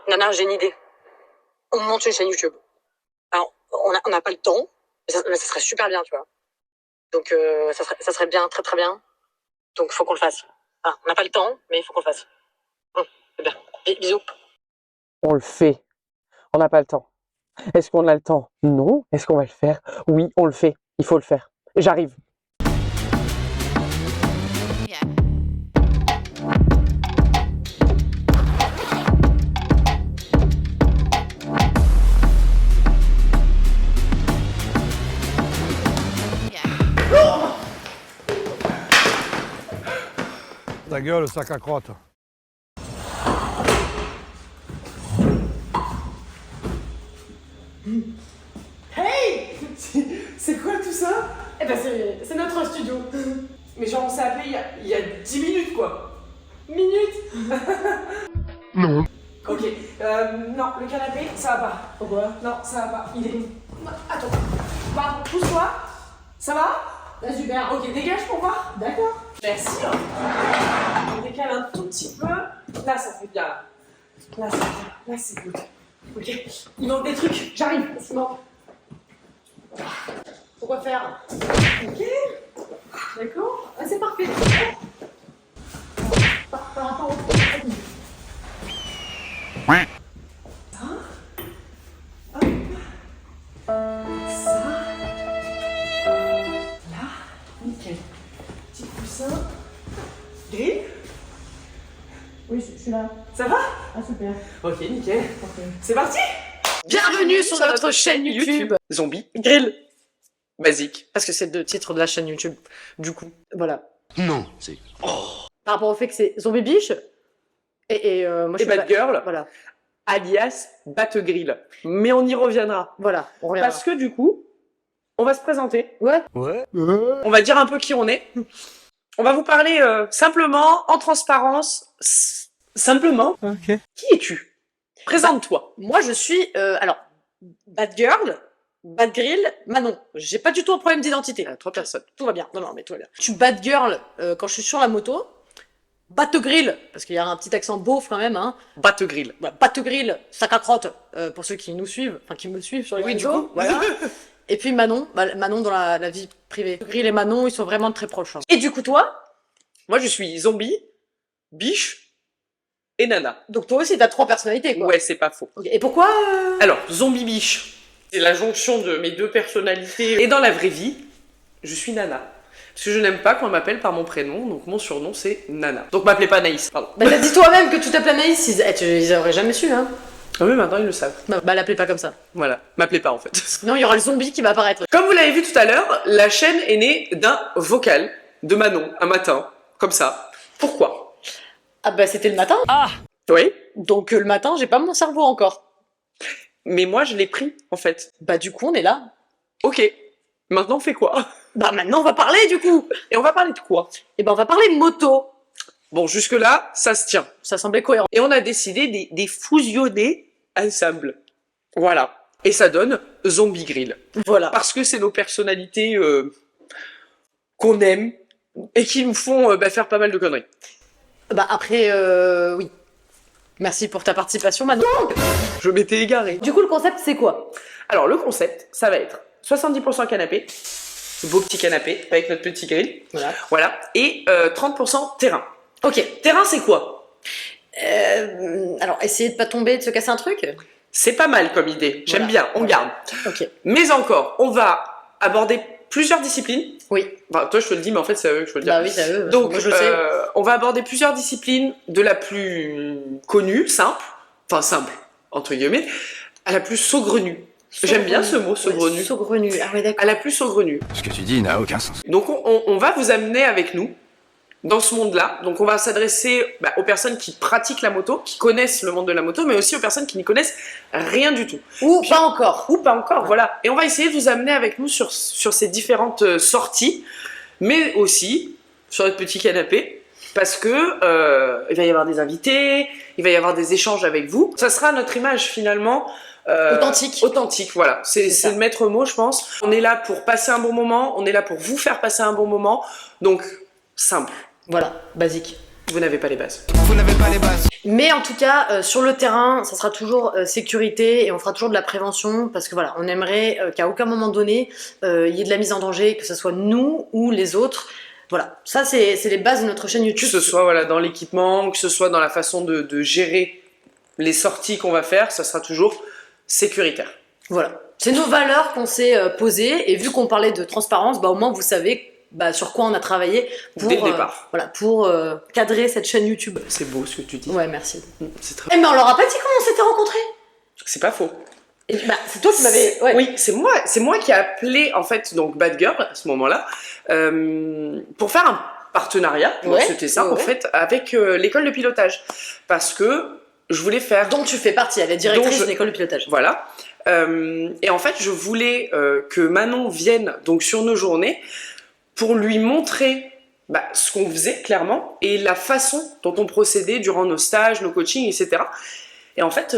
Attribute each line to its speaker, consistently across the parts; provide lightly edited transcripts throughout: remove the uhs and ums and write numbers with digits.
Speaker 1: Nana, j'ai une idée. On monte une chaîne YouTube. Alors, on n'a pas le temps, mais ça serait super bien, tu vois. Donc, ça serait bien, très très bien. Donc, faut qu'on le fasse. Ah, on n'a pas le temps, mais il faut qu'on le fasse. C'est bien. Bisous.
Speaker 2: On le fait. On n'a pas le temps. Est-ce qu'on a le temps? Non. Est-ce qu'on va le faire? Oui, on le fait. Il faut le faire. J'arrive.
Speaker 3: Ta gueule, sac à crotte.
Speaker 4: Hey! C'est quoi tout ça? Eh ben c'est notre studio. Mais genre on s'est appelé il y a 10 minutes quoi. Minutes?
Speaker 3: Non.
Speaker 4: Ok, non, le canapé, ça va pas. Pourquoi? Non, ça va pas. Il est... Non, attends. Pardon, pousse-toi. Ça va? Là, super. Ok, dégage pour voir. D'accord. Merci. On décale un tout petit peu. Là, ça fait bien. Là, ça fait bien. Là, c'est good. Ok. Il manque des trucs. J'arrive. Il manque. Pourquoi faire? Ok. D'accord. Ah, c'est parfait. Par rapport au... Ça. Hop. Ça. Là. Nickel. Petit coussin. Grille.
Speaker 5: Oui, je suis là.
Speaker 4: Ça va?
Speaker 5: Ah, super.
Speaker 4: Ok, nickel.
Speaker 5: Parfait.
Speaker 4: C'est parti.
Speaker 1: Bienvenue sur notre chaîne YouTube.
Speaker 4: Zombie.
Speaker 1: Grill.
Speaker 4: Basique.
Speaker 1: Parce que c'est le titre de la chaîne YouTube. Du coup, voilà.
Speaker 3: Non, c'est...
Speaker 1: Par rapport au fait que c'est Zombie Biche. Et moi, je
Speaker 4: Et
Speaker 1: suis
Speaker 4: Bad Girl,
Speaker 1: Voilà.
Speaker 4: alias Battegrill. Mais on y reviendra.
Speaker 1: Voilà. On reviendra.
Speaker 4: Parce que du coup, on va se présenter.
Speaker 1: Ouais.
Speaker 3: Ouais.
Speaker 4: On va dire un peu qui on est. On va vous parler simplement, en transparence, simplement.
Speaker 3: Ok.
Speaker 4: Qui es-tu? Présente-toi.
Speaker 1: Moi, je suis, alors, Bad Girl, Bad Grill, Manon. J'ai pas du tout un problème d'identité.
Speaker 4: 3 personnes.
Speaker 1: Tout va bien. Non, mais tout va bien. Je suis Bad Girl quand je suis sur la moto. Battegrill, parce qu'il y a un petit accent beauf quand même, hein.
Speaker 4: Battegrill.
Speaker 1: Bah, Battegrill, sac à crotte, pour ceux qui nous suivent, enfin qui me suivent sur les
Speaker 4: Oui, du
Speaker 1: réseaux.
Speaker 4: coup.
Speaker 1: Voilà. Et puis Manon, Manon dans la vie privée. Grill et Manon, ils sont vraiment très proches. Hein.
Speaker 4: Et du coup, toi, moi je suis Zombie, Biche et Nana.
Speaker 1: Donc toi aussi, t'as 3 personnalités, quoi.
Speaker 4: Ouais, c'est pas faux.
Speaker 1: Ok. Et pourquoi
Speaker 4: Alors, Zombie Biche, c'est la jonction de mes 2 personnalités. Et dans la vraie vie, je suis Nana. Parce que je n'aime pas qu'on m'appelle par mon prénom, donc mon surnom c'est Nana. Donc m'appelez pas Naïs, pardon.
Speaker 1: Bah t'as dit toi-même que tu t'appelles Anaïs, ils auraient jamais su, hein.
Speaker 4: Ah oui, maintenant ils le savent.
Speaker 1: Bah l'appelez pas comme ça.
Speaker 4: Voilà, m'appelez pas en fait.
Speaker 1: Sinon, il y aura le zombie qui va apparaître.
Speaker 4: Comme vous l'avez vu tout à l'heure, la chaîne est née d'un vocal de Manon, un matin, comme ça. Pourquoi?
Speaker 1: Ah bah c'était le matin.
Speaker 4: Oui,
Speaker 1: Donc le matin, j'ai pas mon cerveau encore.
Speaker 4: mais moi je l'ai pris en fait.
Speaker 1: Bah du coup, on est là.
Speaker 4: Ok, maintenant on fait quoi?
Speaker 1: Bah maintenant, on va parler du coup.
Speaker 4: Et on va parler de quoi?
Speaker 1: Et ben on va parler moto.
Speaker 4: Bon, jusque-là, ça se tient.
Speaker 1: Ça semblait cohérent.
Speaker 4: Et on a décidé des fusionner ensemble. Voilà. Et ça donne Zombie Grill.
Speaker 1: Voilà.
Speaker 4: Parce que c'est nos personnalités qu'on aime et qui nous font faire pas mal de conneries.
Speaker 1: Bah après, oui. Merci pour ta participation, Manon.
Speaker 4: Je m'étais égaré.
Speaker 1: Du coup, le concept, c'est quoi?
Speaker 4: Alors, le concept, ça va être 70% canapé, ce beau petit canapé avec notre petit grill.
Speaker 1: Voilà.
Speaker 4: Voilà. Et 30% terrain.
Speaker 1: Ok.
Speaker 4: Terrain, c'est quoi?
Speaker 1: Alors, essayer de pas tomber, de se casser un truc.
Speaker 4: C'est pas mal comme idée. J'aime
Speaker 1: Voilà.
Speaker 4: bien, on garde.
Speaker 1: Ok.
Speaker 4: Mais encore, on va aborder plusieurs disciplines.
Speaker 1: Oui.
Speaker 4: Enfin, toi, je te le dis, mais en fait, c'est à eux que je peux le dire.
Speaker 1: Bah oui, c'est eux.
Speaker 4: Donc,
Speaker 1: moi, je sais.
Speaker 4: on va aborder plusieurs disciplines, de la plus connue, simple, enfin simple, entre guillemets, à la plus saugrenue. J'aime bien ce mot, saugrenu.
Speaker 1: Ouais, saugrenu. Ah ouais, d'accord.
Speaker 4: À la plus saugrenue.
Speaker 3: Ce que tu dis n'a aucun sens.
Speaker 4: Donc, on va vous amener avec nous dans ce monde-là. Donc, on va s'adresser aux personnes qui pratiquent la moto, qui connaissent le monde de la moto, mais aussi aux personnes qui n'y connaissent rien du tout.
Speaker 1: Ou pas encore.
Speaker 4: Ou pas encore, voilà. Et on va essayer de vous amener avec nous sur ces différentes sorties, mais aussi sur notre petit canapé, parce que il va y avoir des invités, il va y avoir des échanges avec vous. Ça sera notre image finalement
Speaker 1: Authentique.
Speaker 4: Authentique, voilà. C'est
Speaker 1: ça.
Speaker 4: le maître mot, je pense. On est là pour passer un bon moment, on est là pour vous faire passer un bon moment. Donc, simple.
Speaker 1: Voilà, basique.
Speaker 4: Vous n'avez pas les bases.
Speaker 3: Vous n'avez pas les bases.
Speaker 1: Mais en tout cas, sur le terrain, ça sera toujours sécurité et on fera toujours de la prévention parce que voilà, on aimerait qu'à aucun moment donné, il y ait de la mise en danger, que ce soit nous ou les autres. Voilà, ça c'est les bases de notre chaîne
Speaker 2: Que
Speaker 1: YouTube.
Speaker 2: ce soit voilà, dans l'équipement, que ce soit dans la façon de gérer les sorties qu'on va faire, ça sera toujours sécuritaire.
Speaker 1: Voilà, c'est nos valeurs qu'on s'est posées et vu qu'on parlait de transparence, bah, au moins vous savez sur quoi on a travaillé pour,
Speaker 2: Dès le départ.
Speaker 1: voilà, pour cadrer cette chaîne YouTube.
Speaker 2: C'est beau ce que tu dis.
Speaker 1: Ouais, merci.
Speaker 2: C'est très...
Speaker 1: Eh mais on leur a pas dit comment on s'était rencontrés.
Speaker 2: C'est pas faux.
Speaker 1: Et, c'est toi qui m'avais... Ouais.
Speaker 2: Oui, c'est moi qui ai appelé en fait donc Bad Girl à ce moment-là pour faire un partenariat.
Speaker 1: Ouais,
Speaker 2: c'était ça
Speaker 1: ouais.
Speaker 2: en fait avec l'école de pilotage parce que je voulais faire.
Speaker 1: Dont tu fais partie, elle est directrice
Speaker 2: Donc,
Speaker 1: de l'école de pilotage.
Speaker 2: Voilà. Et en fait, je voulais que Manon vienne donc sur nos journées pour lui montrer ce qu'on faisait clairement et la façon dont on procédait durant nos stages, nos coachings, etc. Et en fait,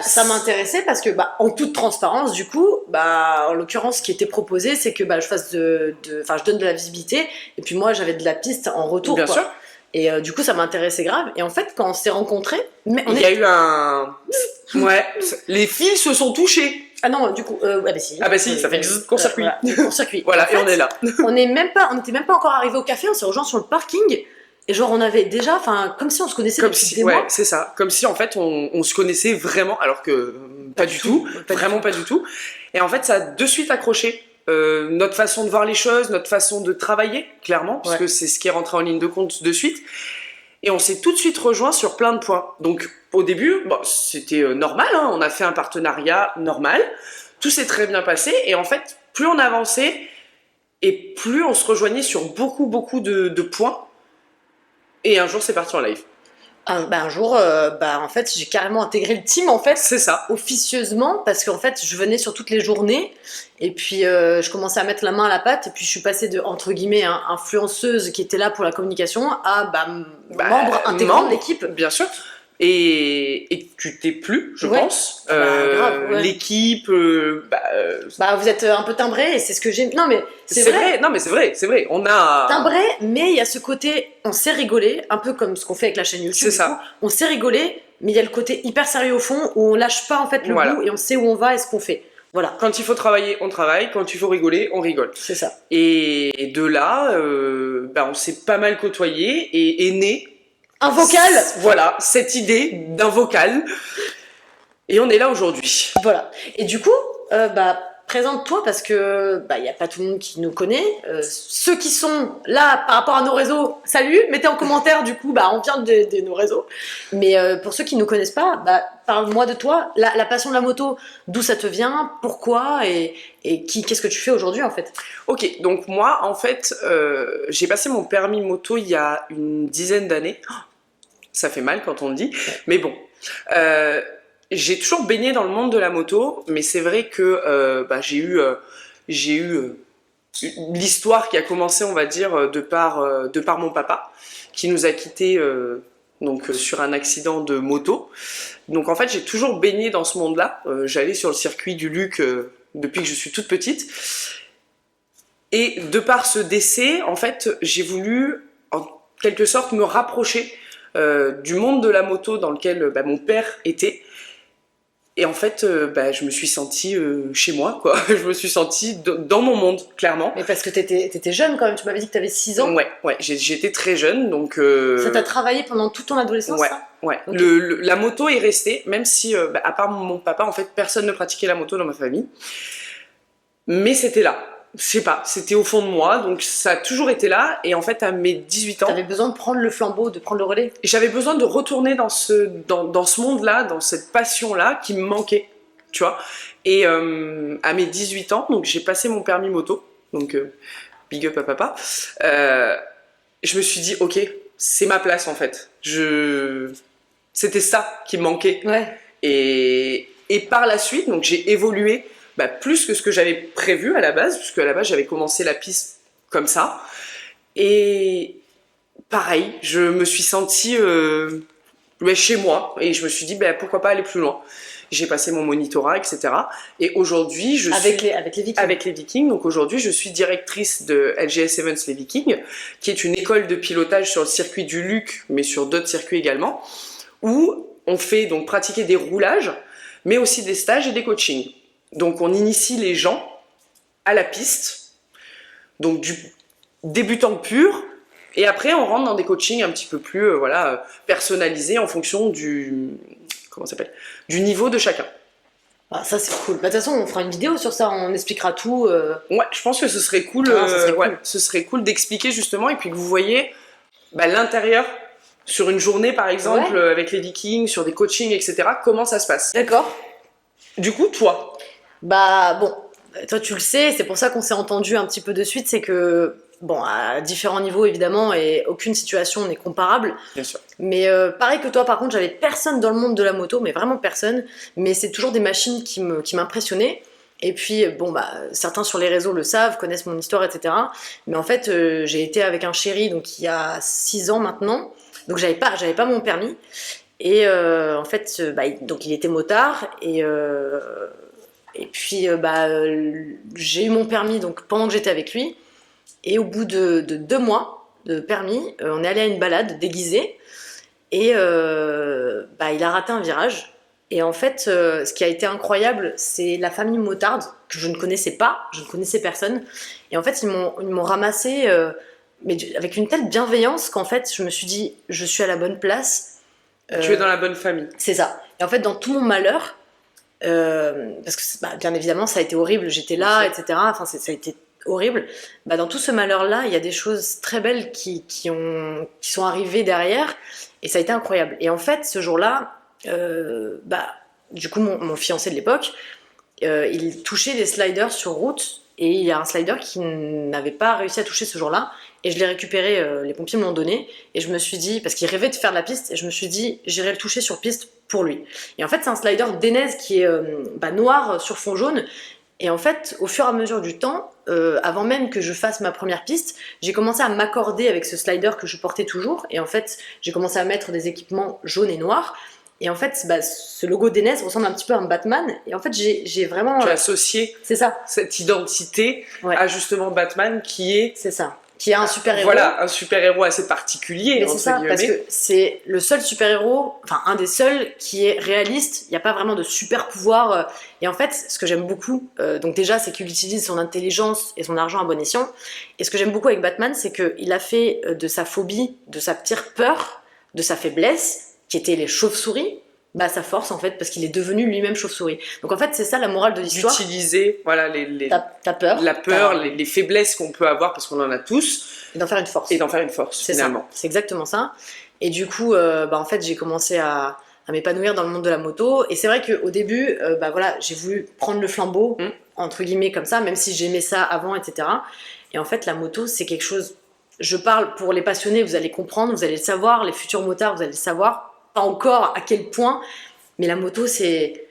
Speaker 1: ça m'intéressait parce que, en toute transparence, du coup, en l'occurrence, ce qui était proposé, c'est que je fasse je donne de la visibilité et puis moi, j'avais de la piste en retour.
Speaker 2: Bien
Speaker 1: quoi.
Speaker 2: sûr.
Speaker 1: Et du coup, ça m'intéressait grave. Et en fait, quand on s'est rencontrés,
Speaker 2: il y a eu un... Ouais, les fils se sont touchés.
Speaker 1: Ah non, du coup, si.
Speaker 2: Ah bah si, ça fait court-circuit.
Speaker 1: Voilà, court-circuit.
Speaker 2: Voilà,
Speaker 1: En
Speaker 2: et on
Speaker 1: fait,
Speaker 2: est là.
Speaker 1: on n'était même pas encore arrivé au café, on s'est rejoints sur le parking. Et genre, on avait déjà, comme si on se connaissait
Speaker 2: Comme
Speaker 1: depuis
Speaker 2: si,
Speaker 1: des mois.
Speaker 2: c'est ça. Comme si en fait on se connaissait vraiment, alors que pas du tout, vraiment pas du tout. Et en fait, ça a de suite accroché notre façon de voir les choses, notre façon de travailler, clairement, parce que c'est ce qui est rentré en ligne de compte de suite. Et on s'est tout de suite rejoint sur plein de points. Donc au début, c'était normal, hein, on a fait un partenariat normal, tout s'est très bien passé. Et en fait, plus on avançait et plus on se rejoignait sur beaucoup de points. Et un jour, c'est parti en live.
Speaker 1: Un jour, en fait, j'ai carrément intégré le team, en fait.
Speaker 2: C'est ça.
Speaker 1: Officieusement, parce qu'en fait, je venais sur toutes les journées, et puis je commençais à mettre la main à la pâte, et puis je suis passée de, entre guillemets, influenceuse qui était là pour la communication, à membre intégrant de l'équipe.
Speaker 2: Bien sûr. Et tu t'es plu, je pense.
Speaker 1: Grave, ouais.
Speaker 2: L'équipe,
Speaker 1: vous êtes un peu timbré, et c'est ce que j'ai... Non, mais c'est vrai.
Speaker 2: Non, mais c'est vrai. On a...
Speaker 1: Timbré, mais il y a ce côté, on sait rigoler, un peu comme ce qu'on fait avec la chaîne YouTube.
Speaker 2: C'est ça.
Speaker 1: Coup, on sait rigoler, mais il y a le côté hyper sérieux au fond, où on lâche pas en fait le bout, et on sait où on va et ce qu'on fait. Voilà.
Speaker 2: Quand il faut travailler, on travaille. Quand il faut rigoler, on rigole.
Speaker 1: C'est ça.
Speaker 2: Et de là, on s'est pas mal côtoyé et est né...
Speaker 1: Un vocal.
Speaker 2: Voilà, cette idée d'un vocal. Et on est là aujourd'hui.
Speaker 1: Voilà. Et du coup, présente-toi parce que y a pas tout le monde qui nous connaît. Ceux qui sont là par rapport à nos réseaux, salut, mettez en commentaire du coup, on vient de nos réseaux. Mais pour ceux qui nous connaissent pas, parle-moi de toi, la passion de la moto, d'où ça te vient, pourquoi et qu'est-ce que tu fais aujourd'hui en fait?
Speaker 2: Ok, donc moi en fait, j'ai passé mon permis moto il y a une dizaine d'années. Ça fait mal quand on le dit, mais bon. J'ai toujours baigné dans le monde de la moto, mais c'est vrai que j'ai eu l'histoire qui a commencé, on va dire, de par mon papa, qui nous a quittés sur un accident de moto. Donc en fait, j'ai toujours baigné dans ce monde-là. J'allais sur le circuit du Luc depuis que je suis toute petite. Et de par ce décès, en fait, j'ai voulu, en quelque sorte, me rapprocher du monde de la moto dans lequel mon père était. Et en fait, je me suis sentie chez moi, quoi. Je me suis sentie dans mon monde, clairement.
Speaker 1: Mais parce que t'étais jeune quand même, tu m'avais dit que t'avais 6 ans.
Speaker 2: Ouais, j'étais très jeune, donc...
Speaker 1: Ça t'a travaillé pendant toute ton adolescence, ça?
Speaker 2: Ouais.
Speaker 1: Okay.
Speaker 2: La moto est restée, même si, à part mon papa, en fait, personne ne pratiquait la moto dans ma famille. Mais c'était là. Je sais pas, c'était au fond de moi, donc ça a toujours été là. Et en fait, à mes 18 ans...
Speaker 1: T'avais besoin de prendre le flambeau, de prendre le relais.
Speaker 2: J'avais besoin de retourner dans ce monde-là, dans cette passion-là qui me manquait, tu vois. Et à mes 18 ans, donc j'ai passé mon permis moto, donc big up à papa, je me suis dit, ok, c'est ma place en fait. C'était ça qui me manquait.
Speaker 1: Ouais.
Speaker 2: Et par la suite, donc j'ai évolué plus que ce que j'avais prévu à la base, puisque à la base j'avais commencé la piste comme ça. Et pareil, je me suis sentie chez moi et je me suis dit pourquoi pas aller plus loin. J'ai passé mon monitorat, etc. Et aujourd'hui, je suis...
Speaker 1: Avec les Vikings.
Speaker 2: Avec les Vikings. Donc aujourd'hui, je suis directrice de LGS Events Les Vikings, qui est une école de pilotage sur le circuit du Luc, mais sur d'autres circuits également, où on fait donc pratiquer des roulages, mais aussi des stages et des coachings. Donc on initie les gens à la piste, donc du débutant pur, et après on rentre dans des coachings un petit peu plus personnalisés en fonction du niveau de chacun.
Speaker 1: Ah, ça c'est cool. Bah, de toute façon, on fera une vidéo sur ça, on expliquera tout.
Speaker 2: Ouais, je pense que ce serait cool, ce serait cool d'expliquer justement et puis que vous voyez l'intérieur sur une journée par exemple avec les Vikings, sur des coachings, etc. Comment ça se passe.
Speaker 1: D'accord.
Speaker 2: Du coup, toi.
Speaker 1: Bah bon, toi tu le sais, c'est pour ça qu'on s'est entendu un petit peu de suite, c'est que bon, à différents niveaux évidemment, et aucune situation n'est comparable.
Speaker 2: Bien sûr.
Speaker 1: Mais pareil que toi, par contre, j'avais personne dans le monde de la moto, mais vraiment personne. Mais c'est toujours des machines qui m'impressionnaient. Et puis, bon, bah, certains sur les réseaux le savent, connaissent mon histoire, etc. Mais en fait, j'ai été avec un chéri, donc il y a 6 ans maintenant. Donc j'avais pas mon permis. Et en fait, donc il était motard. Et puis, j'ai eu mon permis donc, pendant que j'étais avec lui. Et au bout de 2 mois de permis, on est allé à une balade déguisée. Et il a raté un virage. Et en fait, ce qui a été incroyable, c'est la famille motarde, que je ne connaissais pas, je ne connaissais personne. Et en fait, ils m'ont ramassé, mais avec une telle bienveillance qu'en fait, je me suis dit, je suis à la bonne place.
Speaker 2: Tu es dans la bonne famille.
Speaker 1: C'est ça. Et en fait, dans tout mon malheur, parce que bien évidemment, ça a été horrible, j'étais là, etc. Enfin, ça a été horrible. Dans tout ce malheur-là, il y a des choses très belles qui sont arrivées derrière. Et ça a été incroyable. Et en fait, ce jour-là, du coup, mon fiancé de l'époque, il touchait des sliders sur route. Et il y a un slider qui n'avait pas réussi à toucher ce jour-là. Et je l'ai récupéré, les pompiers me l'ont donné. Et je me suis dit, parce qu'il rêvait de faire de la piste, et je me suis dit, j'irai le toucher sur piste pour lui. Et en fait, c'est un slider Denez qui est noir sur fond jaune. Et en fait, au fur et à mesure du temps, avant même que je fasse ma première piste, j'ai commencé à m'accorder avec ce slider que je portais toujours. Et en fait, j'ai commencé à mettre des équipements jaunes et noirs. Et en fait, ce logo Denez ressemble un petit peu à un Batman. Et en fait, j'ai vraiment...
Speaker 2: Tu as associé cette identité à justement Batman qui est...
Speaker 1: C'est ça. Qui est un super-héros.
Speaker 2: Voilà, un super-héros assez particulier.
Speaker 1: Mais c'est ça, parce que c'est le seul super-héros, enfin un des seuls qui est réaliste. Il n'y a pas vraiment de super-pouvoir. Et en fait, ce que j'aime beaucoup, donc déjà, c'est qu'il utilise son intelligence et son argent à bon escient. Et ce que j'aime beaucoup avec Batman, c'est qu'il a fait de sa phobie, de sa pire peur, de sa faiblesse, qui étaient les chauves-souris, sa force en fait, parce qu'il est devenu lui-même chauve-souris. Donc en fait, c'est ça la morale de l'histoire.
Speaker 2: D'utiliser
Speaker 1: ta peur,
Speaker 2: la peur, les faiblesses qu'on peut avoir, parce qu'on en a tous.
Speaker 1: Et d'en faire une force.
Speaker 2: C'est finalement.
Speaker 1: C'est exactement ça. Et du coup, en fait, j'ai commencé à m'épanouir dans le monde de la moto. Et c'est vrai qu'au début, j'ai voulu prendre le flambeau, entre guillemets, comme ça, même si j'aimais ça avant, etc. Et en fait, la moto, c'est quelque chose... Je parle pour les passionnés, vous allez comprendre, vous allez le savoir, les futurs motards, vous allez le savoir. Pas encore à quel point, mais la moto, c'est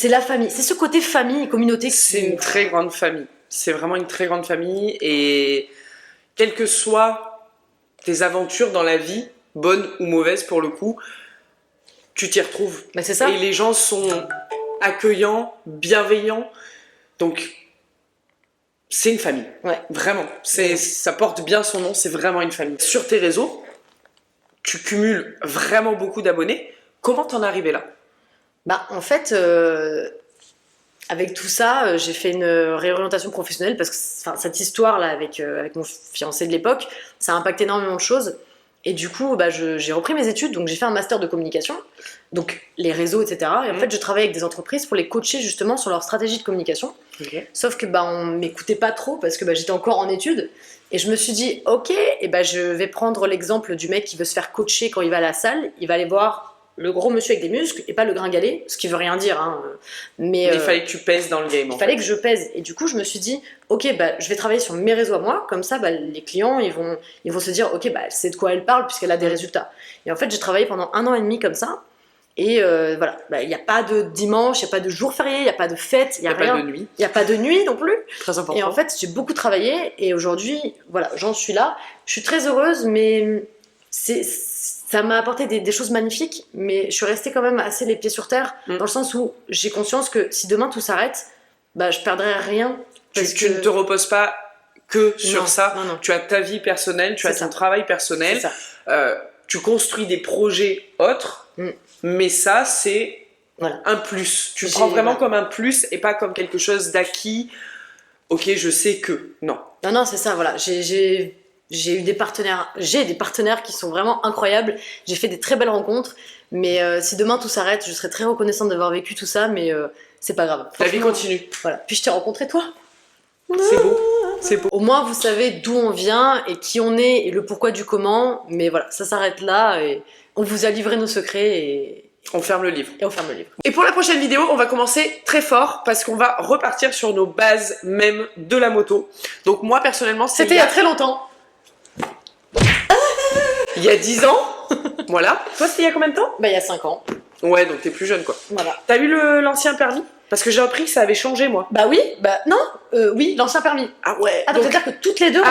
Speaker 1: la famille. C'est ce côté famille, communauté.
Speaker 2: C'est une très grande famille. C'est vraiment une très grande famille. Et quelles que soient tes aventures dans la vie, bonnes ou mauvaises pour le coup, tu t'y retrouves.
Speaker 1: C'est ça.
Speaker 2: Et les gens sont accueillants, bienveillants. Donc, c'est une famille.
Speaker 1: Ouais.
Speaker 2: Vraiment. Ça porte bien son nom, c'est vraiment une famille. Sur tes réseaux, tu cumules vraiment beaucoup d'abonnés. Comment t'en es arrivé là ?
Speaker 1: En fait, avec tout ça, j'ai fait une réorientation professionnelle parce que cette histoire-là avec mon fiancé de l'époque, ça a impacté énormément de choses. Et du coup, j'ai repris mes études, donc j'ai fait un master de communication, donc les réseaux, etc. Et en fait, je travaille avec des entreprises pour les coacher justement sur leur stratégie de communication.
Speaker 2: Okay.
Speaker 1: Sauf que on m'écoutait pas trop parce que j'étais encore en études. Et je me suis dit, ok, je vais prendre l'exemple du mec qui veut se faire coacher quand il va à la salle. Il va aller voir le gros monsieur avec des muscles et pas le gringalet, ce qui veut rien dire. Hein. Mais
Speaker 2: il fallait que tu pèses dans le game.
Speaker 1: Il fallait que je pèse. Et du coup, je me suis dit, ok, je vais travailler sur mes réseaux à moi. Comme ça, les clients, ils vont se dire, ok, elle sait de quoi elle parle puisqu'elle a des résultats. Et en fait, j'ai travaillé pendant 1 an et demi comme ça. Et il n'y a pas de dimanche, il n'y a pas de jour férié, il n'y a pas de fête, il n'y a rien.
Speaker 2: Pas de nuit.
Speaker 1: Il n'y a pas de nuit non plus.
Speaker 2: Très important.
Speaker 1: Et en fait, j'ai beaucoup travaillé et aujourd'hui, j'en suis là. Je suis très heureuse, mais ça m'a apporté des choses magnifiques, mais je suis restée quand même assez les pieds sur terre, dans le sens où j'ai conscience que si demain tout s'arrête, je perdrai rien.
Speaker 2: Tu ne te reposes pas que sur ça.
Speaker 1: Non.
Speaker 2: Tu as ta vie personnelle, tu as ton travail personnel.
Speaker 1: C'est ça.
Speaker 2: tu construis des projets autres, mais ça, c'est
Speaker 1: Voilà.
Speaker 2: un plus. Tu le
Speaker 1: J'ai-
Speaker 2: prends vraiment
Speaker 1: voilà.
Speaker 2: comme un plus et pas comme quelque chose d'acquis. Ok, je sais que. Non.
Speaker 1: Non, non, c'est ça, voilà. J'ai eu des partenaires, j'ai des partenaires qui sont vraiment incroyables. J'ai fait des très belles rencontres, mais si demain tout s'arrête, je serais très reconnaissante d'avoir vécu tout ça, mais c'est pas grave.
Speaker 2: La vie
Speaker 1: Franchement,
Speaker 2: continue.
Speaker 1: Voilà. Puis je t'ai rencontré toi.
Speaker 2: C'est beau. C'est beau.
Speaker 1: Au moins, vous savez d'où on vient et qui on est et le pourquoi du comment. Mais voilà, ça s'arrête là et on vous a livré nos secrets et
Speaker 2: On ferme le livre.
Speaker 1: on ferme le livre.
Speaker 2: Et pour la prochaine vidéo, on va commencer très fort parce qu'on va repartir sur nos bases même de la moto. Donc moi personnellement,
Speaker 1: C'était il y a très longtemps.
Speaker 2: il y a 10 ans. Voilà. Toi, c'était il y a combien de temps?
Speaker 1: Bah, il y a 5 ans.
Speaker 2: Ouais, donc t'es plus jeune quoi.
Speaker 1: Voilà.
Speaker 2: T'as eu l'ancien permis? Parce que j'ai appris que ça avait changé moi.
Speaker 1: Bah oui, bah non, oui, l'ancien permis.
Speaker 2: Ah ouais.
Speaker 1: Ah, donc
Speaker 2: donc-
Speaker 1: c'est-à-dire que toutes les deux,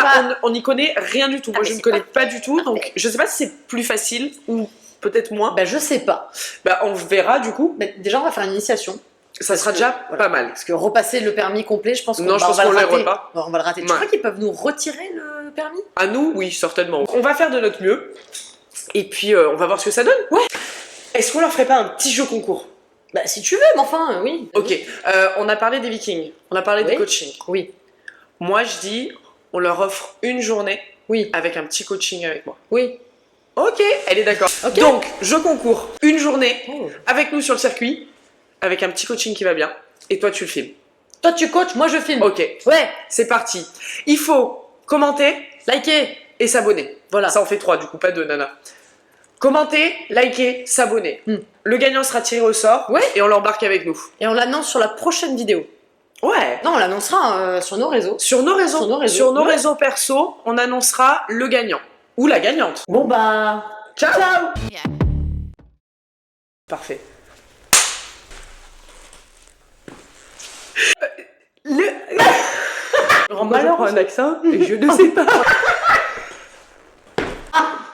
Speaker 2: on n'y connaît rien du tout.
Speaker 1: Ah,
Speaker 2: Moi,
Speaker 1: mais
Speaker 2: je ne
Speaker 1: c'est
Speaker 2: connais
Speaker 1: parfait.
Speaker 2: pas du tout. Donc,
Speaker 1: Parfait.
Speaker 2: je sais pas si c'est plus facile ou peut-être moins.
Speaker 1: Bah je sais pas.
Speaker 2: Bah, on verra du coup.
Speaker 1: Mais déjà, on va faire une initiation.
Speaker 2: Ça sera
Speaker 1: que-
Speaker 2: déjà
Speaker 1: voilà.
Speaker 2: pas mal.
Speaker 1: Parce que repasser le permis complet, je pense qu'on
Speaker 2: Non, je pense
Speaker 1: va
Speaker 2: qu'on
Speaker 1: le
Speaker 2: le
Speaker 1: rater.
Speaker 2: pas.
Speaker 1: On va le rater. Tu
Speaker 2: Ouais.
Speaker 1: crois qu'ils peuvent nous retirer le permis?
Speaker 2: À nous, oui, certainement. On va faire de notre mieux. Et puis, on va voir ce que ça donne.
Speaker 1: Ouais.
Speaker 2: Est-ce qu'on leur ferait pas un petit jeu concours?
Speaker 1: Bah si tu veux, mais enfin, oui.
Speaker 2: Ok. On a parlé des Vikings. On a parlé
Speaker 1: Oui.
Speaker 2: du coaching.
Speaker 1: Oui,
Speaker 2: Moi, je dis, on leur offre une journée
Speaker 1: oui,
Speaker 2: avec un petit coaching avec moi.
Speaker 1: oui.
Speaker 2: Ok, elle est d'accord.
Speaker 1: Ok.
Speaker 2: Donc, jeu concours. Une journée
Speaker 1: Oh.
Speaker 2: avec nous sur le circuit, avec un petit coaching qui va bien. Et toi, tu le filmes.
Speaker 1: Toi, tu coaches, moi, je filme.
Speaker 2: Ok,
Speaker 1: Ouais,
Speaker 2: c'est parti. Il faut commenter
Speaker 1: likez.
Speaker 2: et s'abonner.
Speaker 1: Voilà.
Speaker 2: Ça en fait 3, du coup, pas 2, nana. Commenter, liker, s'abonner. Le gagnant sera tiré au sort
Speaker 1: Ouais.
Speaker 2: et on l'embarque avec nous.
Speaker 1: Et on l'annonce sur la prochaine vidéo.
Speaker 2: Ouais.
Speaker 1: Non, on l'annoncera sur nos réseaux.
Speaker 2: Sur nos réseaux,
Speaker 1: Sur nos réseaux.
Speaker 2: réseaux perso, on annoncera le gagnant. Ou la gagnante.
Speaker 1: Bon bah...
Speaker 2: Ciao.
Speaker 1: Ciao.
Speaker 2: Parfait.
Speaker 1: Malheur.
Speaker 2: un accent et je ne sais pas.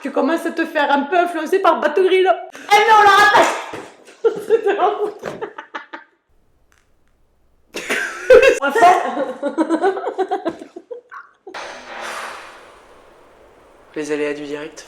Speaker 1: Tu commences à te faire un peu influencer par batterie là. Eh mais on la rappelle.
Speaker 2: Les aléas du direct.